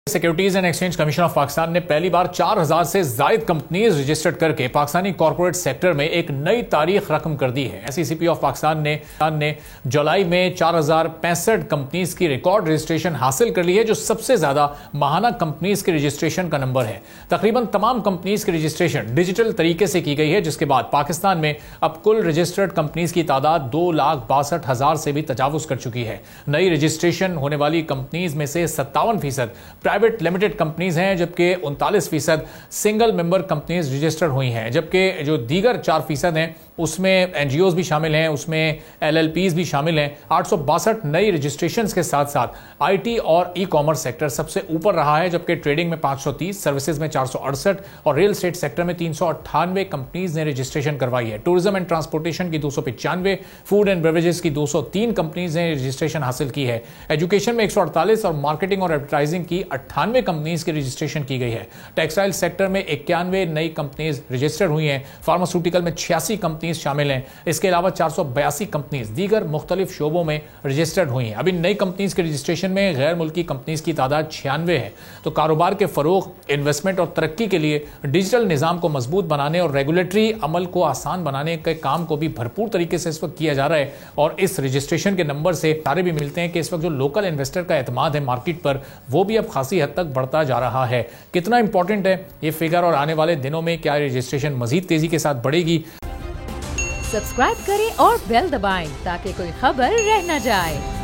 Securities and exchange commission of Pakistan ने पहली बार 4000 से जायद कंपनीज रजिस्टर्ड करके पाकिस्तानी कॉर्पोरेट सेक्टर में एक नई तारीख रकम कर दी है। SECP ऑफ पाकिस्तान ने जुलाई में 4065 कंपनीज की रिकॉर्ड रजिस्ट्रेशन हासिल कर ली है, जो सबसे ज्यादा माहाना कंपनीज के रजिस्ट्रेशन का नंबर है। तकरीबन तमाम कंपनीज की रजिस्ट्रेशन डिजिटल तरीके से की गई है, जिसके बाद पाकिस्तान में अब कुल रजिस्टर्ड कंपनीज की तादाद 2,62,000 से भी तजावुज कर चुकी है। नई रजिस्ट्रेशन होने वाली कंपनीज में से 57% प्राइवेट लिमिटेड कंपनीज हैं, जबकि 39% सिंगल मेंबर कंपनीज रजिस्टर्ड हुई हैं, जबकि जो दीगर 4% हैं उसमें NGOs भी शामिल हैं, उसमें LLPs भी शामिल हैं। 862 नई रजिस्ट्रेशंस के साथ साथ IT और ई-कॉमर्स सेक्टर सबसे ऊपर रहा है, जबकि ट्रेडिंग में 530, सर्विसेज में 468 और रियल एस्टेट सेक्टर में 398 कंपनीज ने रजिस्ट्रेशन करवाई है। टूरिज्म एंड ट्रांसपोर्टेशन की 295, फूड एंड बेवरेजेस की 203 कंपनीज ने रजिस्ट्रेशन हासिल की है। एजुकेशन में 148 और मार्केटिंग और एडवर्टाइजिंग की 98 कंपनीज की रजिस्ट्रेशन की गई है। टेक्सटाइल सेक्टर में 91 नई कंपनीज रजिस्टर्ड हुई हैं। फार्मास्यूटिकल में 86 कंपनीज शामिल हैं। इसके अलावा 482 कंपनीज दीगर मुख्तलिफ शोबों में रजिस्टर्ड हुई हैं। अभी नई कंपनीज के रजिस्ट्रेशन में गैर मुल्की कंपनीज की तादाद 96 है। तो कारोबार के फरोग, इन्वेस्टमेंट और तरक्की के लिए डिजिटल निजाम को मजबूत बनाने और रेगुलेटरी अमल को आसान बनाने के काम को भी भरपूर तरीके से इस वक्त किया जा रहा है। और इस रजिस्ट्रेशन के नंबर से सारे भी मिलते हैं कि इस वक्त जो लोकल इन्वेस्टर का एतमाद है मार्केट पर, वो भी अब खासी हद तक बढ़ता जा रहा है। कितना इंपॉर्टेंट है ये फिगर और आने वाले दिनों में क्या रजिस्ट्रेशन मजीद तेजी के साथ बढ़ेगी। सब्सक्राइब करें और बेल दबाएं ताकि कोई खबर रह न जाए।